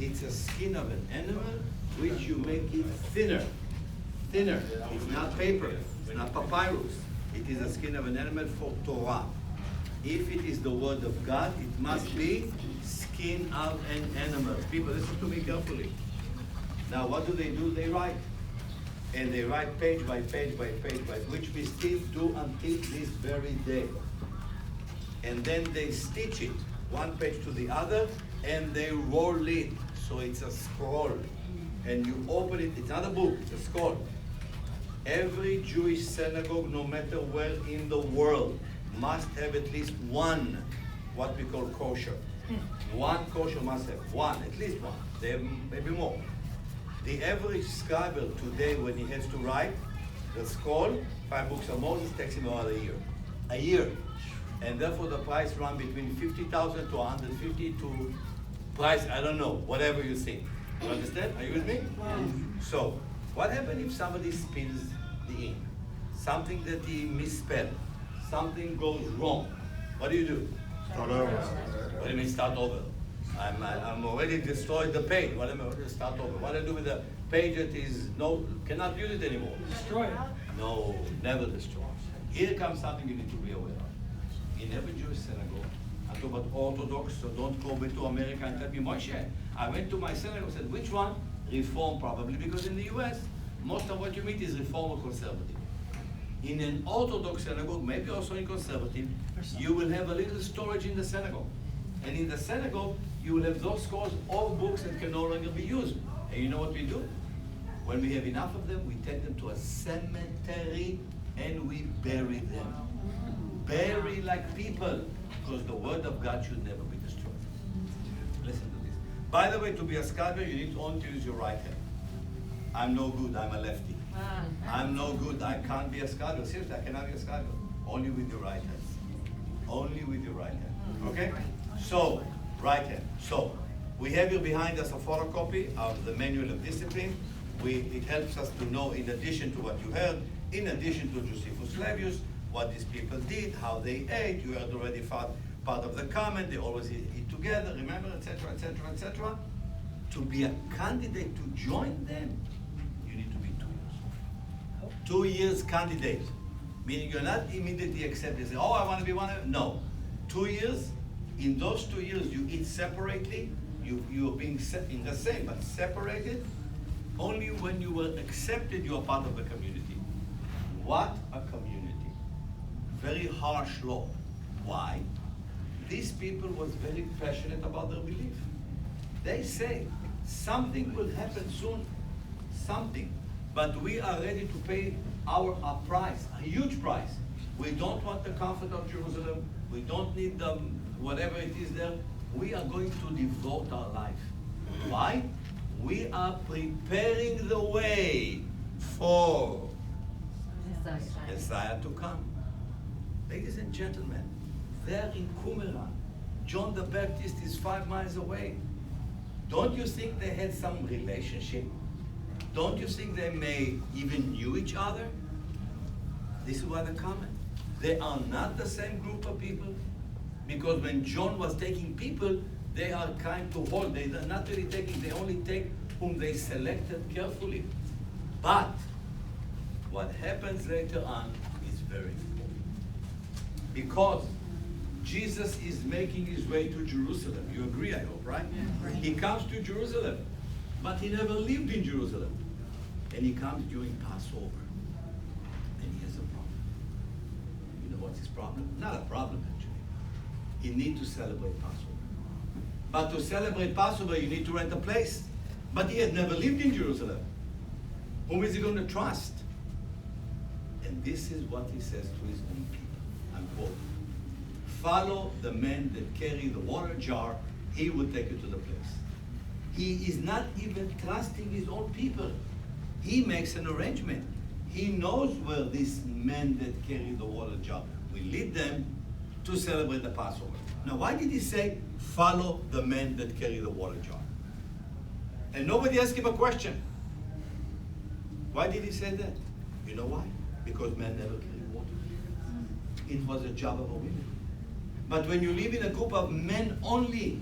It's a skin of an animal which you make it thinner. Thinner. It's not paper. It's not papyrus. It is a skin of an animal for Torah. If it is the word of God, it must be skin of an animal. People, listen to me carefully. Now, what do? They write. And they write page by page by page by, which we still do until this very day. And then they stitch it, one page to the other, and they roll it. So it's a scroll. And you open it, it's not a book, it's a scroll. Every Jewish synagogue, no matter where in the world, must have at least one, what we call kosher. One kosher must have, one, at least one. They have maybe more. The average scribe today, when he has to write the scroll, 5 books of Moses, takes him about a year. A year. And therefore the price run between 50,000 to 150 to price, I don't know, whatever you think. You understand? Are you with me? Wow. So, what happens if somebody spills the ink? Something that he misspelled. Something goes wrong. What do? Start over. What do you mean start over? I'm already destroyed the page. What am I going to start over? What do I do with the page that is cannot use it anymore? Destroy it. No, never destroy. Here comes something you need to be aware of. In every Jewish synagogue, I'm talking about Orthodox, so don't go back to America and tell me, Moshe, I went to my synagogue and said, which one? Reform probably, because in the US, most of what you meet is Reform or Conservative. In an Orthodox synagogue, maybe also in Conservative, you will have a little storage in the synagogue. And in the synagogue, you will have those scrolls, all books that can no longer be used. And you know what we do? When we have enough of them, we take them to a cemetery and we bury them. Bury like people, because the word of God should never be destroyed. Listen to this. By the way, to be a scholar, you need only to use your right hand. I'm no good, I'm a lefty. I'm no good, I can't be a scholar. Seriously, I cannot be a scholar. Only with your right hand. Only with your right hand. Okay? So, right hand. So, we have here behind us a photocopy of the Manual of Discipline. It helps us to know, in addition to what you heard, in addition to Josephus Flavius, what these people did, how they ate. You heard already part of the comment, they always eat together, remember, etc., etc., etc. To be a candidate to join them, you need to be 2 years. 2 years candidate, meaning you're not immediately accepted. Say, oh, I want to be one of them. No. 2 years, in those 2 years, you eat separately, you're being in the same, but separated. Only when you were accepted, you are part of the community. What a community. Very harsh law. Why? These people was very passionate about their belief. They say, something will happen soon, something, but we are ready to pay a price, a huge price. We don't want the comfort of Jerusalem. We don't need whatever it is there. We are going to devote our life. Why? We are preparing the way for Messiah to come. Ladies and gentlemen, there in Qumran, John the Baptist is 5 miles away. Don't you think they had some relationship? Don't you think they may even knew each other? This is what they comment. They are not the same group of people, because when John was taking people, they are kind to hold. They are not really taking, they only take whom they selected carefully. But what happens later on is very important. Because Jesus is making his way to Jerusalem. You agree, I hope, right? Yeah, right. He comes to Jerusalem, but he never lived in Jerusalem. And he comes during Passover. And he has a problem. You know what's his problem? Not a problem, actually. He needs to celebrate Passover. But to celebrate Passover, you need to rent a place. But he had never lived in Jerusalem. Whom is he going to trust? And this is what he says to his own people. Unquote. Follow the men that carry the water jar, he will take you to the place. He is not even trusting his own people. He makes an arrangement. He knows where these men that carry the water jar will lead them to celebrate the Passover. Now, why did he say, follow the men that carry the water jar? And nobody asked him a question. Why did he say that? You know why? Because men never carry water. It was a job of a woman. But when you live in a group of men only,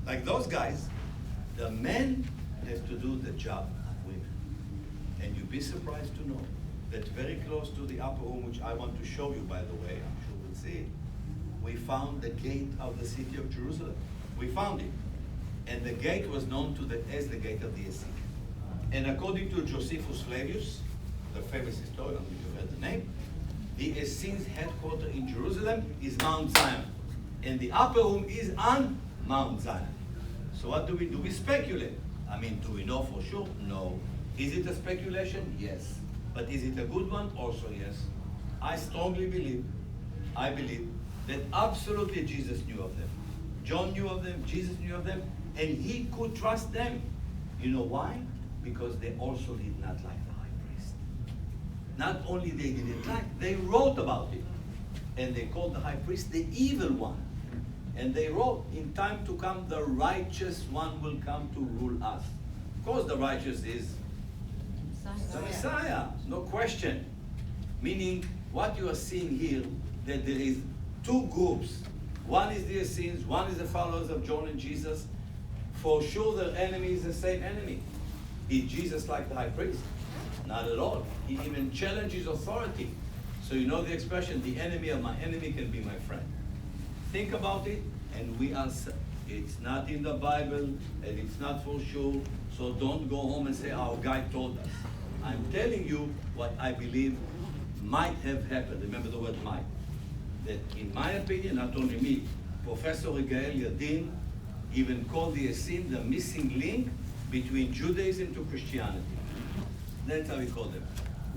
like those guys, The men have to do the job of women. And you'd be surprised to know that very close to the upper room, which I want to show you, by the way, I'm sure we'll see it, we found the gate of the city of Jerusalem. We found it. And the gate was known as the gate of the Essenes. And according to Josephus Flavius, the famous historian, if you've heard the name, the Essenes' headquarters in Jerusalem is Mount Zion. And the upper room is on Mount Zion. So what do? We speculate. I mean, do we know for sure? No. Is it a speculation? Yes. But is it a good one? Also yes. I strongly believe, that absolutely Jesus knew of them. John knew of them, Jesus knew of them, and he could trust them. You know why? Because they also did not like the high priest. Not only they didn't like, they wrote about it. And they called the high priest the evil one. And they wrote, in time to come, the righteous one will come to rule us. Of course, the righteous is the Messiah, no question. Meaning, what you are seeing here, that there is two groups. One is the Essenes, one is the followers of John and Jesus. For sure, their enemy is the same enemy. Is Jesus like the high priest? Not at all. He even challenges authority. So you know the expression, the enemy of my enemy can be my friend. Think about it, and we are, it's not in the Bible, and it's not for sure, so don't go home and say, our guy told us. I'm telling you what I believe might have happened. Remember the word might. That in my opinion, not only me, Professor Yigael Yadin even called the Essenes the missing link between Judaism to Christianity. That's how we call them.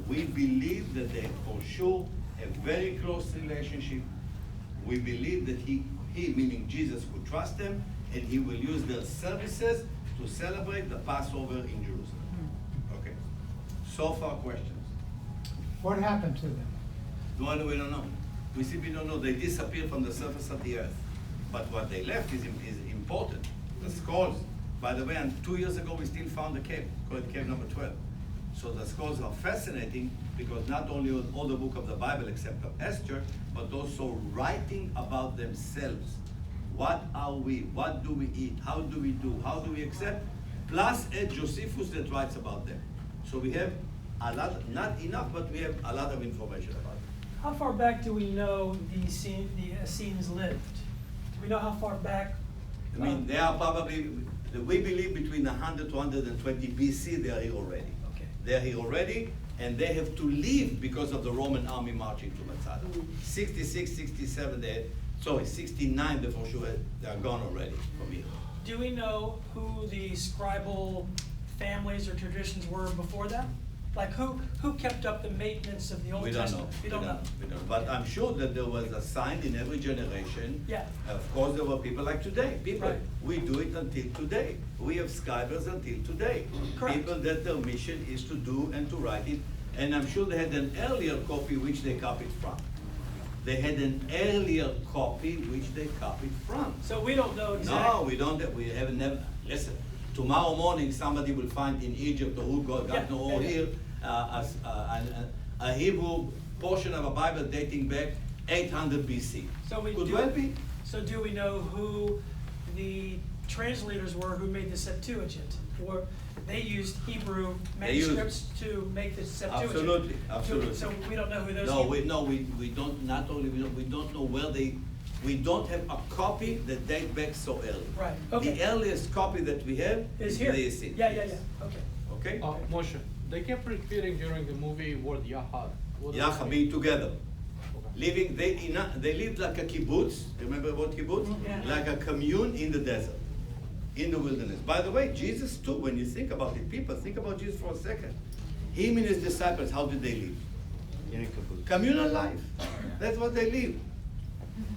We believe that they for sure have very close relationship. We believe that he, meaning Jesus, could trust them, and he will use their services to celebrate the Passover in Jerusalem. Okay. So far, questions? What happened to them? One, we don't know. We simply don't know. They disappeared from the surface of the earth. But what they left is important. The skulls. By the way, and 2 years ago, we still found a cave, called cave number 12. So the skulls are fascinating because not only on all the book of the Bible except of Esther, but also writing about themselves. What are we? What do we eat? How do we do? How do we accept? Plus a Josephus that writes about them. So we have a lot, not enough, but we have a lot of information about it. How far back do we know the Essenes lived? Do we know how far back? I mean, they are probably, we believe between 100 to 120 BC, they are here already. Okay. They are here already, and they have to leave because of the Roman army marching to Masada. 66, 67, 69, they for sure, they are gone already from here. Do we know who the scribal families or traditions were before that? Like who kept up the maintenance of the Old Testament? We don't know. But I'm sure that there was a sign in every generation. Yeah. Of course, there were people like today. People, Right. we do it until today. We have scribers until today. Correct. People that their mission is to do and to write it. And I'm sure they had an earlier copy which they copied from. They had an earlier copy which they copied from. So we don't know exactly. No, we don't. We have never. Listen. Tomorrow morning, somebody will find in Egypt or who God knows all here a Hebrew portion of a Bible dating back 800 BC. So we could do, well be. So do we know who the translators were who made the Septuagint? Or they used Hebrew manuscripts to make the Septuagint? Absolutely. So we don't know who those. We don't. Not only we don't know where they. We don't have a copy that dates back so early. Right. Okay. The earliest copy that we have is here. The Essenes. Yeah. Okay. Okay. Moshe, they kept repeating during the movie word Yahad. Yachad, being together. Living, they lived like a kibbutz. Remember what kibbutz? Yeah. Like a commune in the desert, in the wilderness. By the way, Jesus too, when you think about it, people, think about Jesus for a second. Him and his disciples, how did they live? In a kibbutz. Communal life. That's what they lived.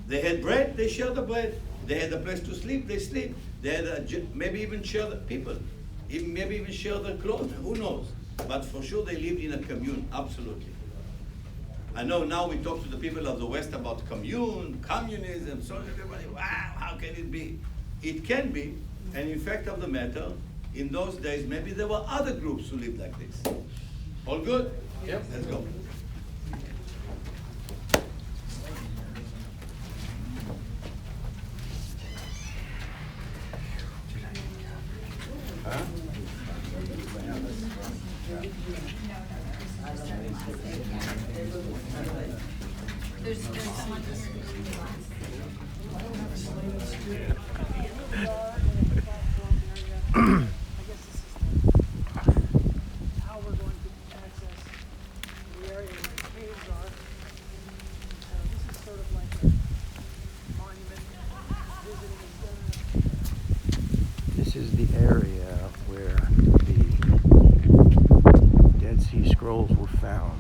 They had bread, they shared the bread. They had a place to sleep, they sleep. They had maybe even share the people. Maybe even share their clothes, who knows? But for sure they lived in a commune, absolutely. I know now we talk to the people of the West about communism, so everybody, wow, how can it be? It can be, and in fact of the matter, in those days, maybe there were other groups who lived like this. All good? Yep. Let's go. There's someone here. I guess this is how we're going to access the area where the caves are. This is sort of like a monument visiting is done. This is the area where the Dead Sea Scrolls were found.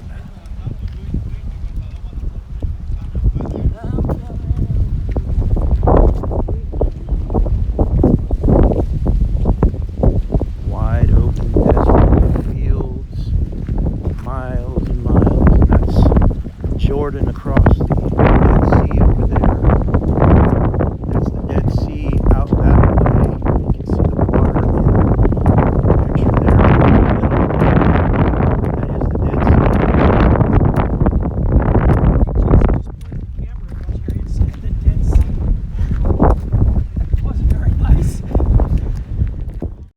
Wide open desert fields, miles and miles, and that's Jordan across the